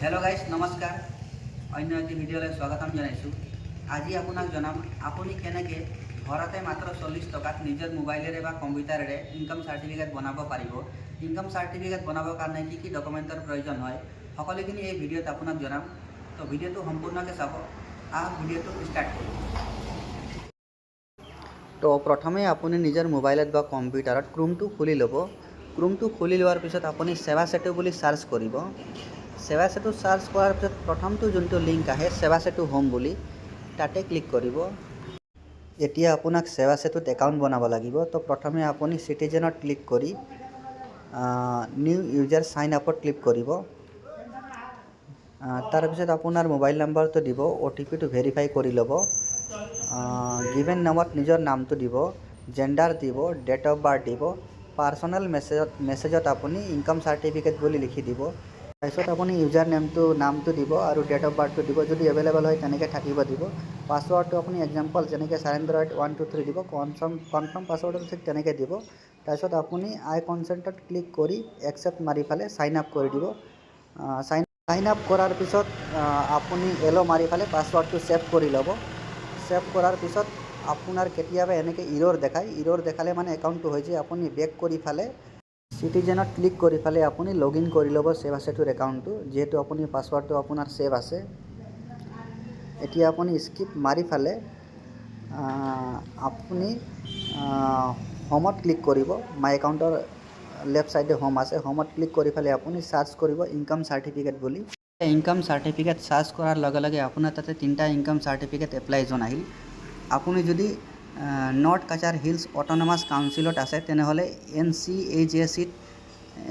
Hello guys नमस्कार अन्य एक भिडिओले स्वागतम जनाइछु। আজি আপোনাক জনাম আপুনি কেনেকৈ ঘৰতে মাত্ৰ 40 টকাত নিজৰ মোবাইলেৰে বা কম্পিউটাৰেৰে ইনকাম সাৰ্টিফিকেট বনাব পাৰিব। ইনকাম সাৰ্টিফিকেট বনাবৰ কাৰণে কি কি ডকুমেণ্টৰ প্ৰয়োজন হয় সকলোখিনি এই ভিডিঅ'ত আপোনাক জনাম। তো ভিডিঅ'টো সম্পূৰ্ণকৈ চাব। ভিডিঅ'টো ষ্টাৰ্ট কৰোঁ। তো প্ৰথমে আপুনি নিজৰ মোবাইলত বা কম্পিউটাৰত ক্ৰোমটো খুলি ল'ব। ক্ৰোমটো খুলি লোৱাৰ পিছত আপুনি সেৱা সেতু বুলি সাৰ্চ কৰিব। সেৱা সেতু সাৰ্চ কৰাৰ পিছত প্ৰথমটো যোনটো লিংক আহে সেৱা সেতু হোম বুলি তাতে ক্লিক কৰিব। এতিয়া আপোনাক সেৱা সেতুত একাউণ্ট বনাব লাগিব। তো প্ৰথমে আপুনি সিটিজেনত ক্লিক কৰি নিউ ইউজাৰ সাইন আপত ক্লিক কৰিব। তাৰপিছত আপোনাৰ মোবাইল নম্বৰটো দিব, OTPটো ভেৰিফাই কৰি ল'ব। গিভেন নামত নিজৰ নামটো দিব, জেণ্ডাৰ দিব, ডেট অফ বাৰ্থ দিব, পাৰ্চনেল মেছেজত আপুনি ইনকাম সাৰ্টিফিকেট বুলি লিখি দিব। তাৰপিছত আপুনি ইউজাৰ নামটো দিব আৰু ডেট অফ বাৰ্থটো দিব, যদি এভেইলেবল হয় তেনেকৈ থাকিব দিব। পাছৱৰ্ডটো আপুনি এক্সাম্পল যেনেকৈ সাৰেন্দ্ৰ 123 দিব, কনফাৰ্ম পাছৱৰ্ডটো ঠিক তেনেকৈ দিব। তাৰপিছত আপুনি আই কনচেণ্টত ক্লিক কৰি একচেপ্ট মাৰি পেলাই সাইন আপ কৰি দিব। সাইন আপ কৰাৰ পিছত আপুনি এলো মাৰি পেলাই পাছৱৰ্ডটো ছেভ কৰি ল'ব। ছেভ কৰাৰ পিছত আপোনাৰ কেতিয়াবা এনেকৈ ইৰ'ৰ দেখায়, ইৰ'ৰ দেখালে মানে একাউণ্টটো হৈ যায়। আপুনি বেক কৰি পেলাই সিটিজেনত ক্লিক কৰি পেলাই আপুনি লগ ইন কৰি ল'ব সেৱা সেতুৰ একাউণ্টটো, যিহেতু আপুনি পাছৱৰ্ডটো আপোনাৰ ছেভ আছে। এতিয়া আপুনি স্কিপ মাৰি পেলাই আপুনি হোমত ক্লিক কৰিব। মাই একাউণ্টৰ লেফ্ট সাইডে হোম আছে, হোমত ক্লিক কৰি পেলাই আপুনি সাৰ্চ কৰিব ইনকাম সাৰ্টিফিকেট বুলি। ইনকাম সাৰ্টিফিকেট সাৰ্চ কৰাৰ লগে লগে আপোনাৰ তাতে 3টা ইনকাম সাৰ্টিফিকেট এপ্লাই জন আহিল। আপুনি যদি নৰ্থ কাছাৰ হিলছ অট'নমাছ কাউন্সিলত আছে তেনেহ'লে NCHACত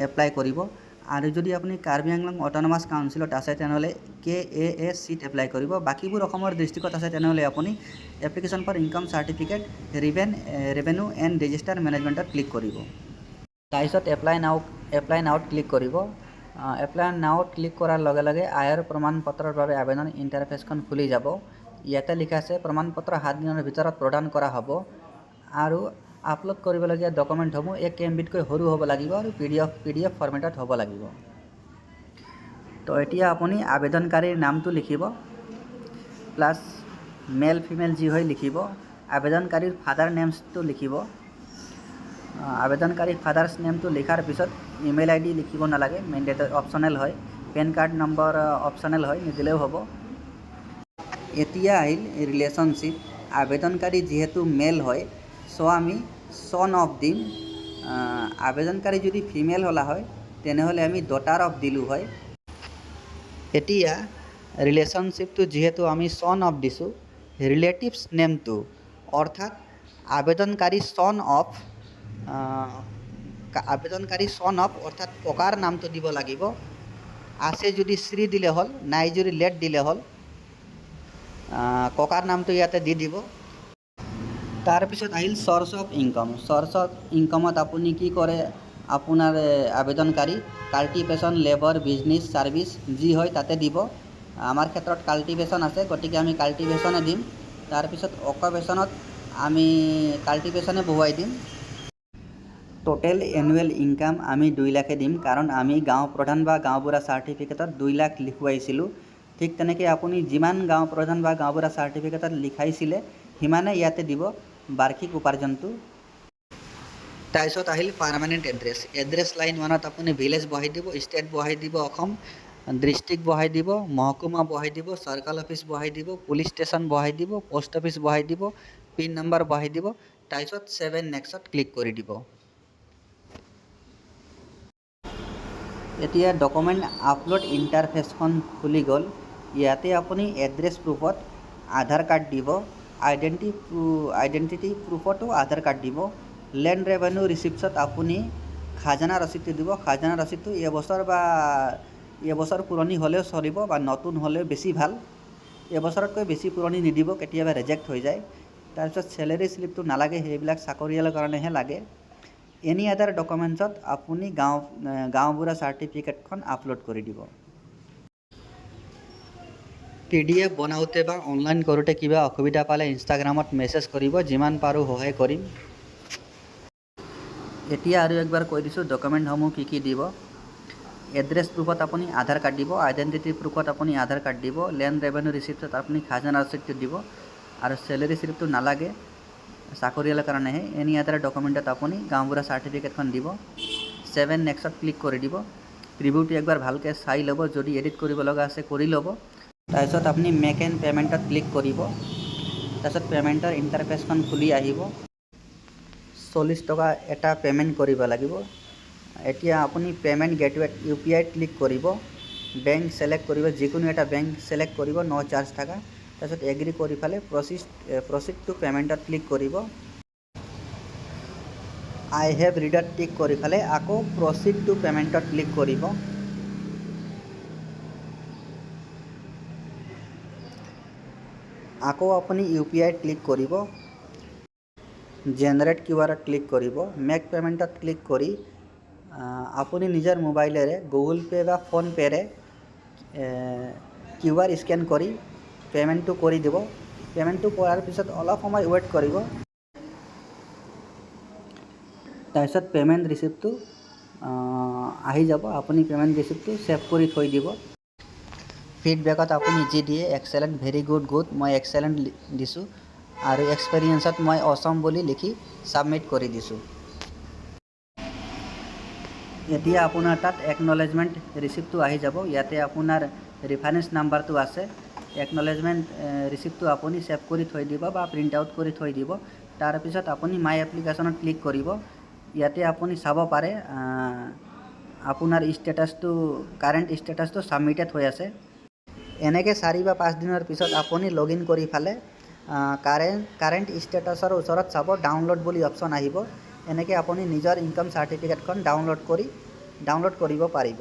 এপ্লাই কৰিব, আৰু যদি আপুনি কাৰ্বি আংলং অট'নমাছ কাউন্সিলত আছে তেনেহ'লে KAACত এপ্লাই কৰিব। বাকীবোৰ অসমৰ ডিষ্ট্ৰিক্টত আছে তেনেহ'লে আপুনি application for income certificate revenue and register মেনেজমেণ্টত ক্লিক কৰিব। তাৰপিছত এপ্লাই নাওত ক্লিক কৰিব। এপ্লাই নাওত ক্লিক কৰাৰ লগে লগে আয়ৰ প্ৰমাণ পত্ৰৰ বাবে আবেদন ইণ্টাৰফেচখন খুলি যাব। ইয়াতে লিখা আছে প্ৰমাণ পত্ৰ 7 দিনৰ ভিতৰত প্ৰদান কৰা হ'ব, আৰু আপলোড কৰিবলগীয়া ডকুমেণ্টসমূহ 1 MBতকৈ সৰু হ'ব লাগিব আৰু PDF ফৰ্মেটত হ'ব লাগিব। তো এতিয়া আপুনি আবেদনকাৰীৰ নামটো লিখিব, প্লাছ মেল ফিমেল যি হয় লিখিব। আবেদনকাৰীৰ ফাদাৰ নেমছটো লিখিব। আবেদনকাৰীৰ ফাদাৰ্ছ নেমটো লিখাৰ পিছত ইমেইল ID লিখিব নালাগে, মেণ্ডেটৰী অপশ্যনেল হয়। পেন কাৰ্ড নম্বৰ অপশ্যনেল হয়, নিদিলেও হ'ব। এতিয়া আহিল ৰিলেশ্যনশ্বিপ। আবেদনকাৰী যিহেতু মেল হয় আমি চন অফ দিম। আবেদনকাৰী যদি ফিমেল হ'লা হয় তেনেহ'লে আমি ডটাৰ অফ দিলোঁ হয়। এতিয়া ৰিলেশ্যনশ্বিপটো যিহেতু আমি চন অফ দিছোঁ, ৰিলেটিভছ নেমটো অৰ্থাৎ আবেদনকাৰী চন অফ অৰ্থাৎ ককাৰ নামটো দিব লাগিব। আছে যদি শ্ৰী দিলে হ'ল, নাই যদি লেট দিলে হ'ল। ককাৰ নামটো ইয়াতে দি দিব। তাৰপিছত আহিল search of income. Search of ইনকামত আপুনি কি কৰে, আপোনাৰ আবেদনকাৰী কাল্টিভেশ্যন, লেবাৰ, বিজনেছ, ছাৰ্ভিচ যি হয় তাতে দিব। আমাৰ ক্ষেত্ৰত কাল্টিভেশ্যন আছে, গতিকে আমি কাল্টিভেশ্যনে দিম। তাৰপিছত অকুপেশ্যনত আমি কাল্টিভেশ্যনে বহুৱাই দিম। টোটেল এনুৱেল ইনকাম আমি 2 লাখে দিম, কাৰণ আমি গাঁও প্ৰধান বা গাঁওবুঢ়া চাৰ্টিফিকেটত 2 লাখ লিখুৱাইছিলোঁ। ঠিক তেনেকৈ আপুনি যিমান গাঁও প্ৰধান বা গাঁওবুঢ়া চাৰ্টিফিকেটত লিখাইছিলে সিমানে ইয়াতে দিব বাৰ্ষিক উপাৰ্জনটো। তাৰপিছত আহিল পাৰ্মানেণ্ট এড্ৰেছ লাইন 1ত আপুনি ভিলেজ বহাই দিব, ষ্টেট বহাই দিব অসম, ডিষ্ট্ৰিক্ট বহাই দিব, মহকুমা বহাই দিব, চাৰ্কল অফিচ বহাই দিব, পুলিচ ষ্টেচন বহাই দিব, পোষ্ট অফিচ বহাই দিব, পিন নম্বৰ বহাই দিব। তাৰপিছত 7 নেক্সট ক্লিক কৰি দিব। এতিয়া ডকুমেণ্ট আপলোড ইণ্টাৰফেচখন খুলি গ'ল। ইয়াতে আপুনি এড্ৰেছ প্ৰুফত আধাৰ কাৰ্ড দিব, আইডেণ্টিটি প্ৰুফতো আধাৰ কাৰ্ড দিব। লেণ্ড ৰেভিনিউ ৰিচিপ্টছত আপুনি খাজানা ৰচিদটো দিব। খাজানা ৰচিদটো এবছৰ পুৰণি হ'লেও চলিব বা নতুন হ'লেও বেছি ভাল। এবছৰতকৈ বেছি পুৰণি নিদিব, কেতিয়াবা ৰিজেক্ট হৈ যায়। তাৰপিছত চেলেৰী শ্লিপটো নালাগে, সেইবিলাক চাকৰিয়ালৰ কাৰণেহে লাগে। এনি আদাৰ ডকুমেণ্টছত আপুনি গাঁওবুঢ়া চাৰ্টিফিকেটখন আপলোড কৰি দিব। PDF বনাওঁতে বা অনলাইন কৰোঁতে কিবা অসুবিধা পালে ইনষ্টাগ্ৰামত মেছেজ কৰিব, যিমান পাৰোঁ সহায় কৰিম। এতিয়া আৰু একবাৰ কৈ দিছোঁ ডকুমেণ্টসমূহ কি কি দিব। এড্ৰেছ প্ৰুফত আপুনি আধাৰ কাৰ্ড দিব, আইডেণ্টিটি প্ৰুফত আপুনি আধাৰ কাৰ্ড দিব, লেণ্ড ৰেভিনিউ ৰিচিপ্টত আপুনি খাজানা ৰচিদটো দিব আৰু চেলেৰি স্লিপটো নালাগে, চাকৰিয়ালৰ কাৰণেহে। এনি আদাৰ ডকুমেণ্টত আপুনি গাঁওবুঢ়া চাৰ্টিফিকেটখন দিব। 7 নেক্সট ক্লিক কৰি দিব। প্ৰিভিউটো একবাৰ ভালকৈ চাই ল'ব, যদি এডিট কৰিব লগা আছে কৰি ল'ব। তাৰপিছত আপুনি মেক এণ্ড পে'মেণ্টত ক্লিক কৰিব। তাৰপিছত পে'মেণ্টৰ ইণ্টাৰফেচখন খুলি আহিব। 40 টকা এটা পে'মেণ্ট কৰিব লাগিব। এতিয়া আপুনি পে'মেণ্ট গেটৱেত UPI ক্লিক কৰিব। বেংক চিলেক্ট কৰিব, যিকোনো এটা বেংক চিলেক্ট কৰিব, নো চাৰ্জ থকা। তাৰপিছত এগ্ৰি কৰি পেলাই প্ৰচিড টু পে'মেণ্টত ক্লিক কৰিব। আই হেভ ৰিডত টিক কৰি পেলাই আকৌ প্ৰচিড টু পে'মেণ্টত ক্লিক কৰিব। আকৌ আপুনি UPI ক্লিক কৰিব। জেনেৰেট QR ক্লিক কৰিব। মেক পে'মেণ্টত ক্লিক কৰি আপুনি নিজৰ মোবাইলেৰে গুগল পে' বা ফোনপে'ৰে QR স্কেন কৰি পে'মেণ্টটো কৰি দিব। পে'মেণ্টটো কৰাৰ পিছত অলপ সময় ৱেইট কৰিব। তাৰপিছত পে'মেণ্ট ৰিচিপ্টটো আহি যাব। আপুনি পে'মেণ্ট ৰিচিপ্টটো ছেভ কৰি থৈ দিব। ফিডবেকত আপুনি যি দিয়ে, এক্সেলেণ্ট, ভেৰি গুড, মই এক্সেলেণ্ট দিছোঁ আৰু এক্সপেৰিয়েঞ্চত মই অসম বুলি লিখি ছাবমিট কৰি দিছোঁ। এতিয়া আপোনাৰ তাত একনলেজমেণ্ট ৰিচিপ্টটো আহি যাব। ইয়াতে আপোনাৰ ৰেফাৰেঞ্চ নাম্বাৰটো আছে। একনলেজমেণ্ট ৰিচিপ্টটো আপুনি ছেভ কৰি থৈ দিব বা প্ৰিণ্ট আউট কৰি থৈ দিব। তাৰপিছত আপুনি মাই এপ্লিকেশ্যনত ক্লিক কৰিব। ইয়াতে আপুনি চাব পাৰে আপোনাৰ ষ্টেটাছটো, কাৰেণ্ট ষ্টেটাছটো ছাবমিটেড হৈ আছে। এনেকৈ 4 বা 5 দিনৰ পিছত আপুনি লগ ইন কৰি পেলাই কাৰেণ্ট ষ্টেটাছৰ ওচৰত চাব ডাউনলোড বুলি অপশ্যন আহিব। এনেকৈ আপুনি নিজৰ ইনকাম চাৰ্টিফিকেটখন ডাউনলোড কৰিব পাৰিব।